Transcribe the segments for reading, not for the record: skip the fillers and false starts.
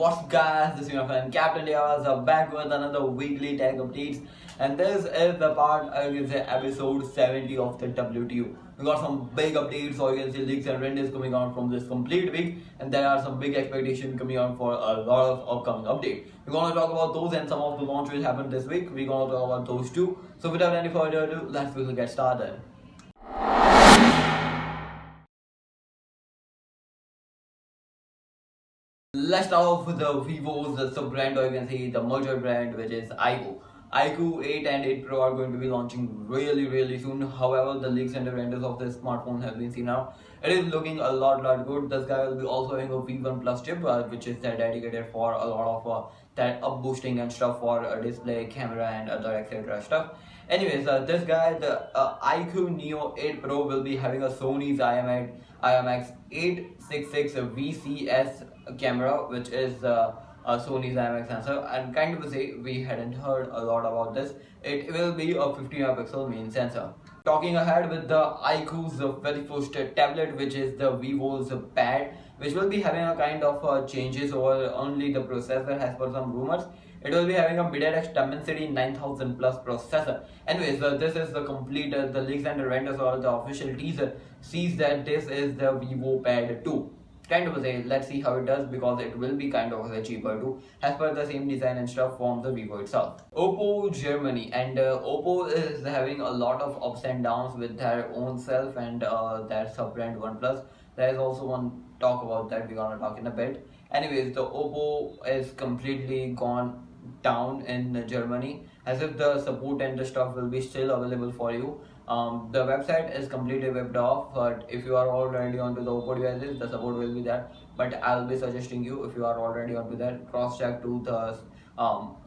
What's guys, this is your friend Captain Diaz back with another weekly tech updates, and this is the part, I can say, episode 70 of the WTU. We got some big updates, or you can say leaks and renders coming out from this complete week, and there are some big expectations coming out for a lot of upcoming updates. We're gonna talk about those and some of the launch which happened this week. We're gonna talk about those too. So without any further ado, let's quickly get started. Let's start off with the Vivo's sub-brand, or you can say the merger brand, which is iQOO. iQOO 8 and 8 Pro are going to be launching really soon. However, the leaks and the renders of this smartphone have been seen now. It is looking a lot good. This guy will be also having a V1 Plus chip, which is dedicated for a lot of that up boosting and stuff for display, camera, and other etc. stuff. Anyways, this guy, the iQOO Neo 8 Pro, will be having a Sony's IMX 866 VCS camera, which is Sony's IMX sensor, and kind of say we hadn't heard a lot about this. It will be a 50 megapixel main sensor. Talking ahead with the iQOO's very first tablet, which is the Vivo's Pad, which will be having a kind of changes over only the processor as per some rumors. It will be having a mid-X Dimensity 9000 plus processor. Anyways, this is the complete, the leaks and the renders or the official teaser sees that this is the Vivo Pad 2. Kind of say, let's see how it does, because it will be kind of cheaper too, as per the same design and stuff from the Vivo itself. Oppo Germany, and Oppo is having a lot of ups and downs with their own self and their sub-brand OnePlus. There is also one talk about that, we're gonna talk in a bit. Anyways, the Oppo is completely gone down in Germany, as if the support and the stuff will be still available for you. The website is completely wiped off, but if you are already onto the Oppo devices, the support will be there. But I'll be suggesting you, if you are already onto that, cross-check to the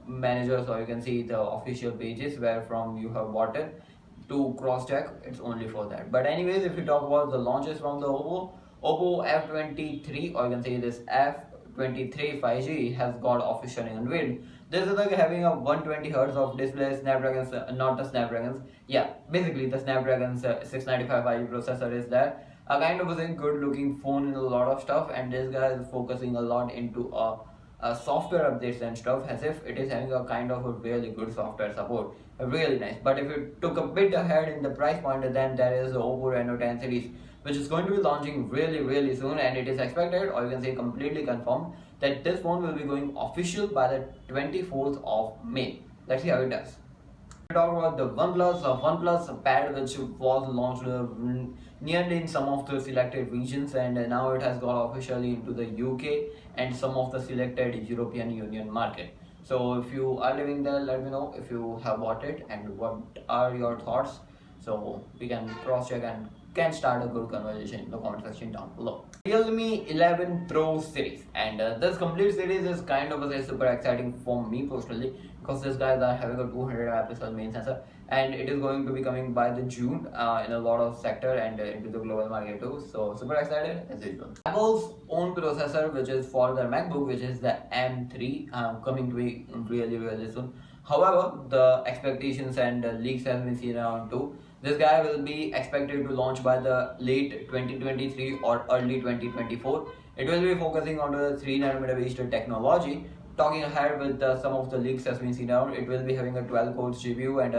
managers, or you can see the official pages where from you have bought it, to cross-check. It's only for that. But anyways, if you talk about the launches from the Oppo F23, or you can say this F23 5G has got officially unveiled. This is like having a 120 Hz of display, Snapdragon's, not the Snapdragon's, yeah, basically the Snapdragon's 695 5G processor is there. A kind of a good looking phone in a lot of stuff, and this guy is focusing a lot into software updates and stuff, as if it is having a kind of a really good software support. Really nice. But if you took a bit ahead in the price point, then there is the Oppo Reno 10 series, which is going to be launching really soon, and it is expected, or you can say completely confirmed, that this phone will be going official by the 24th of May. Let's see how it does. We talk about the OnePlus Pad, which was launched nearly in some of the selected regions, and now it has got officially into the UK and some of the selected European Union market. So if you are living there, let me know if you have bought it and what are your thoughts, so we can cross check and can start a good conversation in the comment section down below. Realme 11 Pro series, and this complete series is kind of super exciting for me personally, because these guys are having a 200 megapixel main sensor, and it is going to be coming by the June in a lot of sector and into the global market too. So super excited as usual. Apple's own processor, which is for their MacBook, which is the M3, coming to be really soon. However, the expectations and leaks have been seen around too. This guy will be expected to launch by the late 2023 or early 2024. It will be focusing on the 3nm based technology. Talking ahead with some of the leaks has been seen around, it will be having a 12 cores GPU and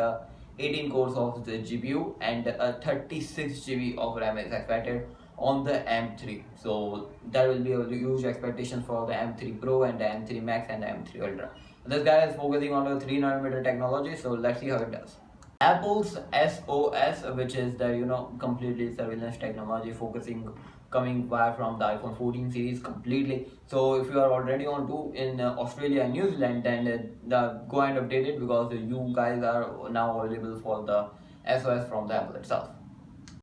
18 cores of the GPU, and a 36 GB of RAM is expected on the M3. So there will be a huge expectations for the M3 Pro and the M3 Max and the M3 Ultra. This guy is focusing on the 3nm technology, so let's see how it does. Apple's SOS, which is the completely surveillance technology, focusing coming via from the iPhone 14 series completely. So if you are already on to in Australia and New Zealand, then go and update it, because you guys are now available for the SOS from the Apple itself.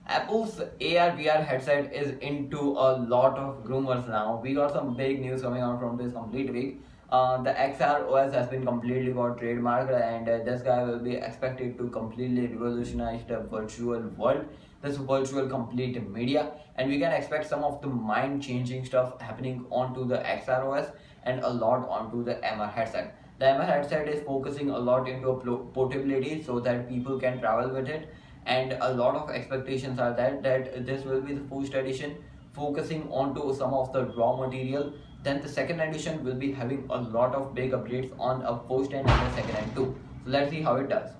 Apple's AR VR headset is into a lot of rumors now. We got some big news coming out from this complete week. The XR OS has been completely got trademarked, and this guy will be expected to completely revolutionize the virtual world, this virtual complete media, and we can expect some of the mind-changing stuff happening onto the XR OS and a lot onto the MR headset. The MR headset is focusing a lot into portability, so that people can travel with it, and a lot of expectations are that this will be the first edition focusing onto some of the raw material Then the second edition will be having a lot of big updates on a first and the second hand too. So let's see how it does.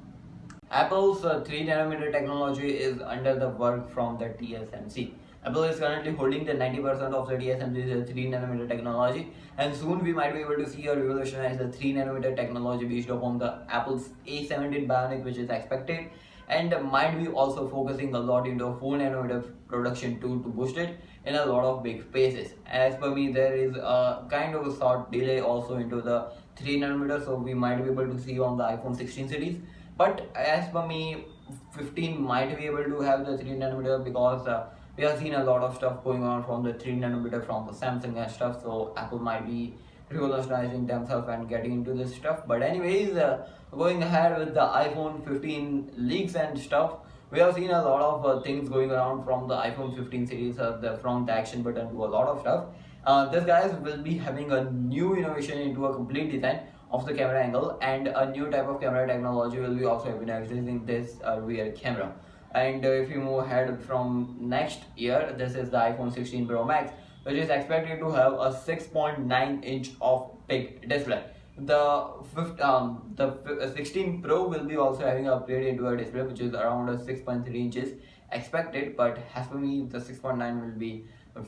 Apple's 3 nanometer technology is under the work from the TSMC. Apple is currently holding the 90% of the TSMC's 3 nanometer technology, and soon we might be able to see a revolutionize the 3 nanometer technology based upon the Apple's A17 Bionic, which is expected, and might be also focusing a lot into a 4 nanometer production tool to boost it in a lot of big spaces. As per me, there is a kind of a short delay also into the 3 nanometer, so we might be able to see on the iPhone 16 series. But as per me, 15 might be able to have the 3 nanometer because we have seen a lot of stuff going on from the 3 nanometer from the Samsung and stuff. So Apple might be revolutionizing themselves and getting into this stuff. But anyways, going ahead with the iPhone 15 leaks and stuff, we have seen a lot of things going around from the iPhone 15 series, from the action button to a lot of stuff. This guys will be having a new innovation into a complete design of the camera angle, and a new type of camera technology will be also having in this rear camera. And if you move ahead from next year, this is the iPhone 16 Pro Max, which is expected to have a 6.9-inch of big display. The 16 Pro will be also having an upgrade into a display which is around a 6.3 inches expected, but as for me the 6.9 will be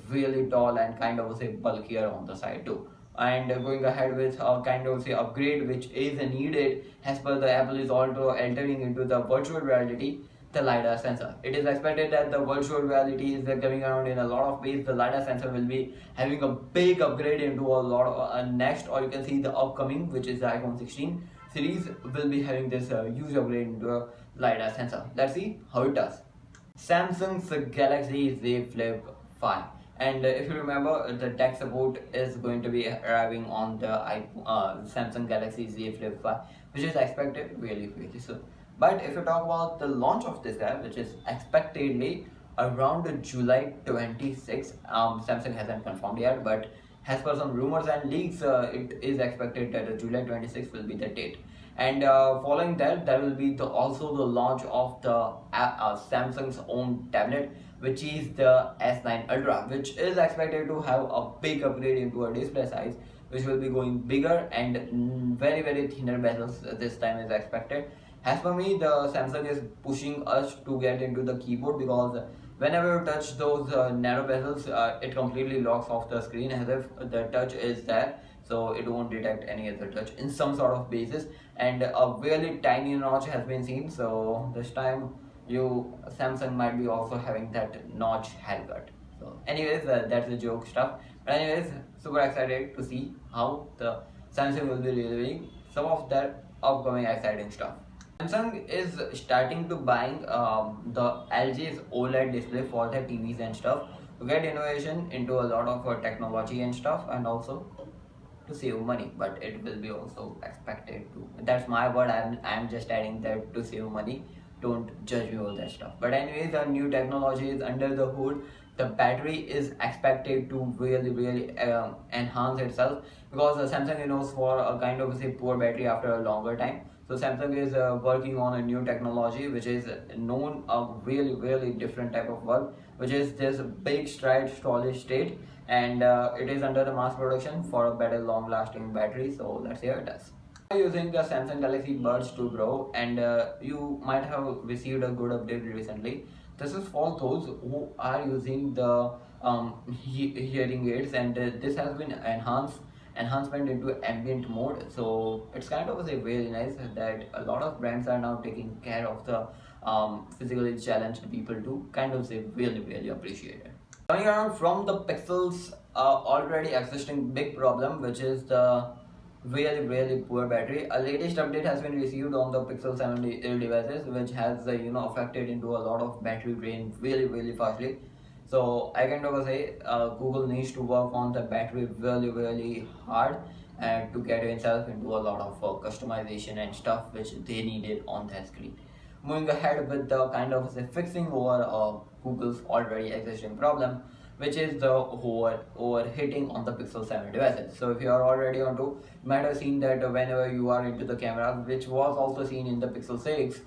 really tall and kind of say bulkier on the side too. And going ahead with a kind of say upgrade which is needed as per the Apple is also entering into the virtual reality, the LiDAR sensor. It is expected that the virtual reality is coming around in a lot of ways. The LiDAR sensor will be having a big upgrade into a lot of next, or you can see the upcoming, which is the iPhone 16 series will be having this huge upgrade into a LiDAR sensor. Let's see how it does. Samsung's Galaxy Z Flip 5. And if you remember, the tech support is going to be arriving on the Samsung Galaxy Z Flip 5, which is expected really soon. But if you talk about the launch of this guy, which is expectedly around July 26, Samsung hasn't confirmed yet, but as per some rumors and leaks, it is expected that July 26 will be the date. And following that, there will be also the launch of the Samsung's own tablet, which is the S9 Ultra, which is expected to have a big upgrade into a display size, which will be going bigger and very thinner bezels this time is expected. As for me, the Samsung is pushing us to get into the keyboard, because whenever you touch those narrow bezels, it completely locks off the screen as if the touch is there, so it won't detect any other touch in some sort of basis. And a really tiny notch has been seen, so this time Samsung might be also having that notch haircut. So anyways, that's the joke stuff. But anyways, super excited to see how the Samsung will be reviewing some of their upcoming exciting stuff. Samsung is starting to buying the LG's OLED display for their TVs and stuff to get innovation into a lot of technology and stuff, and also to save money. But it will be also expected to, that's my word, I'm just adding that, to save money. Don't judge me all that stuff. But anyways, the new technology is under the hood. The battery is expected to really enhance itself, because Samsung is known for a kind of say poor battery after a longer time. So Samsung is working on a new technology which is known a really different type of work, which is this big stride solid state, and it is under the mass production for a better long lasting battery. So let's see how it does. Using the Samsung Galaxy Buds 2 Pro, and you might have received a good update recently. This is for those who are using the hearing aids, and this has been enhancement into ambient mode. So it's kind of really nice that a lot of brands are now taking care of the physically challenged people to kind of really appreciate it. Coming around from the Pixel's already existing big problem, which is the really poor battery. A latest update has been received on the Pixel 7 devices, which has affected into a lot of battery drain really fastly. So I can say Google needs to work on the battery really hard and to get itself into a lot of customization and stuff which they needed on their screen. Moving ahead with the kind of fixing over Google's already existing problem, which is the overheating on the Pixel 7 devices. So if you are already onto, you might have seen that whenever you are into the camera, which was also seen in the Pixel 6,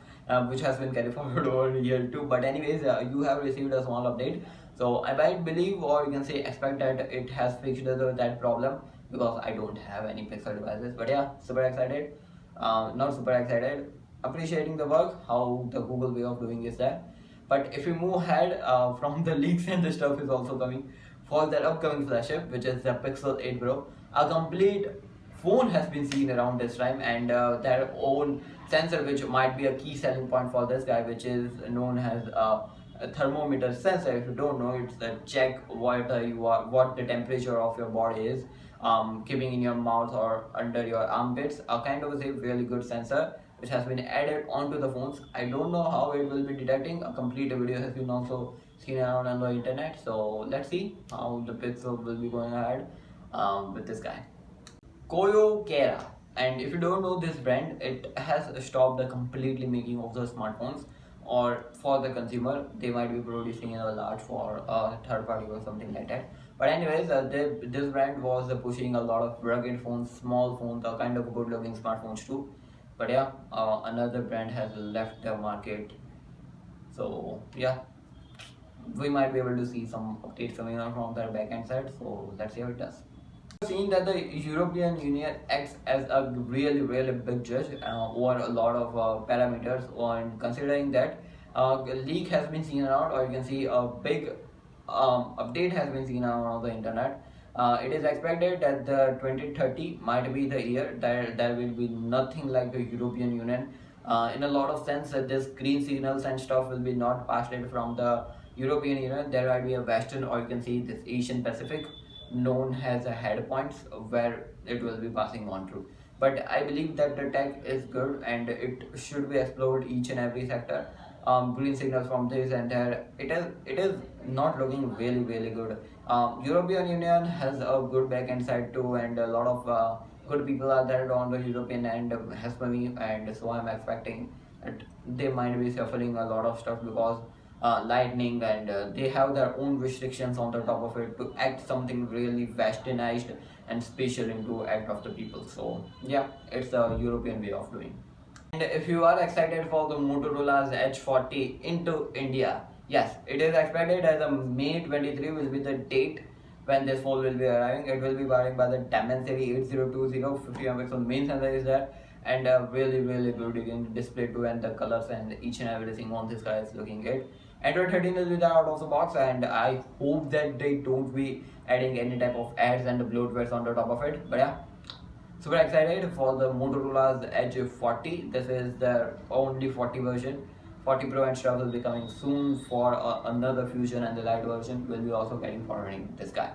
which has been carried forward over here too. But anyways, you have received a small update So I might believe, or you can say expect, that it has fixed that problem, because I don't have any Pixel devices. But yeah, super excited. Not super excited, appreciating the work, how the Google way of doing is there. But if we move ahead from the leaks, and the stuff is also coming for their upcoming flagship, which is the Pixel 8 Pro. A complete phone has been seen around this time, and their own sensor, which might be a key selling point for this guy, which is known as a thermometer sensor. If you don't know, it's the check what the temperature of your body is, keeping in your mouth or under your armpits. A kind of a really good sensor which has been added onto the phones. I don't know how it will be detecting. A complete video has been also seen around on the internet. So let's see how the Pixel will be going ahead with this guy. Koyo Kera. And if you don't know this brand, it has stopped the completely making of the smartphones, or for the consumer they might be producing in a large for a third party or something like that. But anyways, this brand was pushing a lot of rugged phones, small phones, a kind of good looking smartphones too. But yeah, another brand has left the market. So yeah, we might be able to see some updates coming out from their backend side. So let's see how it does. Seeing that the European Union acts as a really big judge over a lot of parameters, and considering that leak has been seen around, or you can see a big update has been seen around on the internet. It is expected that the 2030 might be the year that there will be nothing like the European Union. In a lot of sense, this green signals and stuff will be not passed in from the European Union. There might be a Western, or you can see this Asian Pacific, known as a head points where it will be passing on through. But I believe that the tech is good and it should be explored each and every sector. Green signals from this, and it is not looking really good. European Union has a good backend side too, and a lot of good people are there on the European end, has money, and so I'm expecting that they might be suffering a lot of stuff, because lightning, and they have their own restrictions on the top of it to act something really westernized and special into act of the people. So yeah, it's a European way of doing. And if you are excited for the Motorola's H40 into India, yes, it is expected as a May 23 will be the date when this phone will be arriving. It will be powered by the Dimensity 8020 50 megapixel main sensor is there, and a really good looking display too, and the colors and each and everything on this guy is looking good. Android 13 will be there out of the box, and I hope that they don't be adding any type of ads and bloatwares on the top of it. But yeah, super excited for the Motorola's Edge 40. This is the only 40 version. 40 Pro and stuff will be coming soon for another Fusion, and the light version will be also getting forwarding this guy.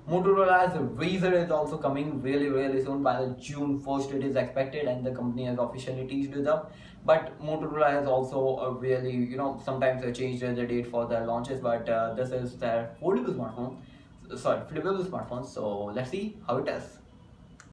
Motorola's Razr is also coming really soon. By the June 1st it is expected, and the company has officially teased it up. But Motorola has also really, sometimes they change the date for their launches, but this is their foldable smartphone, sorry, flippable smartphone. So let's see how it does.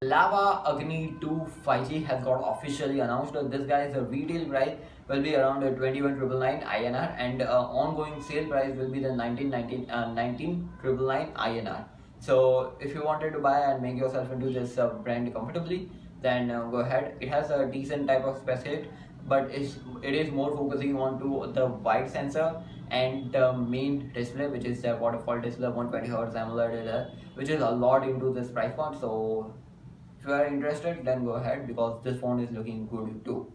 Lava Agni 2 5G has got officially announced. This guy's retail price will be around 21,999 INR, and ongoing sale price will be the 19,999 INR. So if you wanted to buy and make yourself into this brand comfortably, then go ahead. It has a decent type of spec kit, but it is more focusing on to the wide sensor and the main display, which is the waterfall display, 120 Hz AMOLED, which is a lot into this price point. So if you are interested, then go ahead, because this phone is looking good too.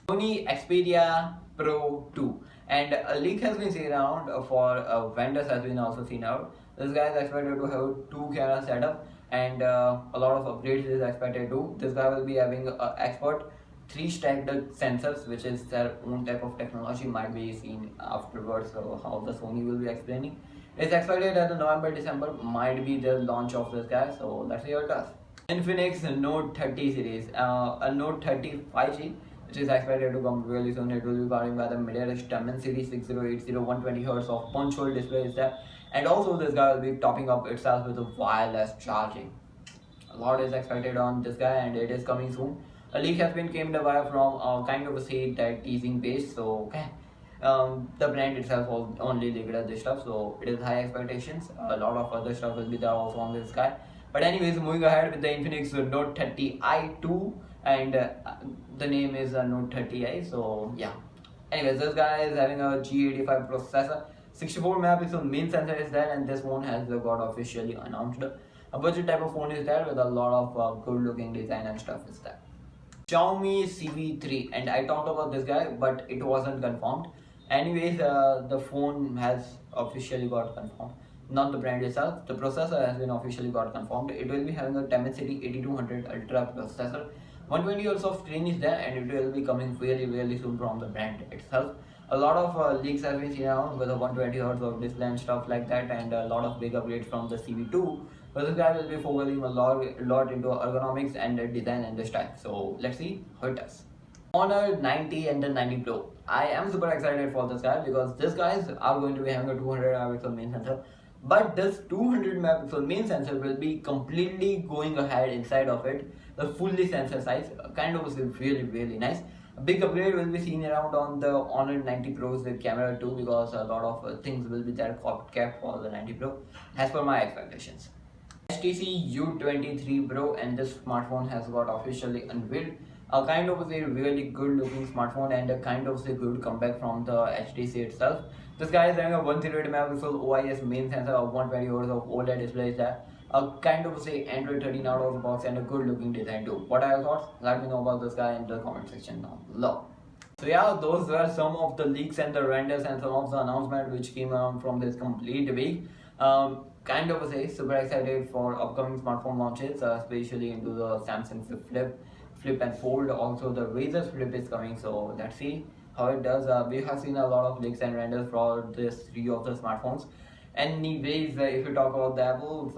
Sony Xperia Pro 2, and a leak has been seen around for vendors has been also seen out. This guy is expected to have 2 camera setup, and a lot of upgrades is expected too. This guy will be having expert 3 stacked sensors, which is their own type of technology, might be seen afterwards. So how the Sony will be explaining. It's expected that the November-December might be the launch of this guy. So let's see how it does. Infinix Note 30 series, a Note 30 5G, which is expected to come really soon. It will be powered by the MediaTek Dimensity 6080 120 Hz of punch hole display is there, and also this guy will be topping up itself with a wireless charging. A lot is expected on this guy, and it is coming soon. A leak has been came by from kind of a site that teasing page. So okay, the brand itself only leaked this stuff, so it is high expectations. A lot of other stuff will be there also on this guy. But anyways, moving ahead with the Infinix Note 30i2, and the name is Note 30i. So yeah. Anyways, this guy is having a G85 processor, 64 megapixel main sensor is there, and this phone has got officially announced. A budget type of phone is there with a lot of good looking design and stuff is there. Xiaomi CV3, and I talked about this guy, but it wasn't confirmed. Anyways, the phone has officially got confirmed. Not the brand itself, the processor has been officially got confirmed. It will be having a Dimensity 8200 Ultra processor. 120 Hz of screen is there, and it will be coming really soon from the brand itself. A lot of leaks have been seen around with a 120 Hz of display and stuff like that, and a lot of big upgrades from the CV2. But this guy will be focusing a lot into ergonomics and the design and the style. So let's see how it does. Honor 90 and the 90 Pro. I am super excited for this guy because these guys are going to be having a 200 megapixel main sensor. But this 200 megapixel main sensor will be completely going ahead inside of it. The fully sensor size kind of is really nice. A big upgrade will be seen around on the Honor 90 Pro's with camera too, because a lot of things will be there kept for the 90 Pro as per my expectations. HTC U23 Pro, and this smartphone has got officially unveiled. A kind of a really good looking smartphone and a kind of a good comeback from the HTC itself. This guy is having a 108 megapixel OIS main sensor, of 120 Hz of OLED display is there. A kind of say Android 13 out of the box and a good looking design too. What are your thoughts? Let me know about this guy in the comment section down below. So yeah, those were some of the leaks and the renders and some of the announcements which came out from this complete week. Kind of say super excited for upcoming smartphone launches, especially into the Samsung Flip and Fold. Also the Razer's Flip is coming, so let's see how it does. We have seen a lot of leaks and renders for this three of the smartphones. Anyways, if you talk about the Apple's,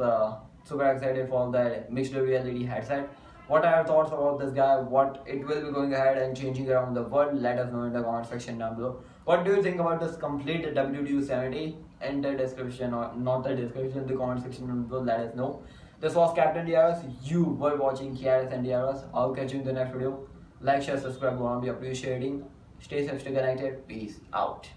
super excited for the mixed reality headset. What are your thoughts about this guy? What it will be going ahead and changing around the world? Let us know in the comment section down below. What do you think about this complete WTU70? In the description, or not the description, the comment section down below. Let us know. This was Captain DRS. You were watching KRS and DRS. I'll catch you in the next video. Like, share, subscribe. Gonna be appreciating. Stay safe, stay connected. Peace out.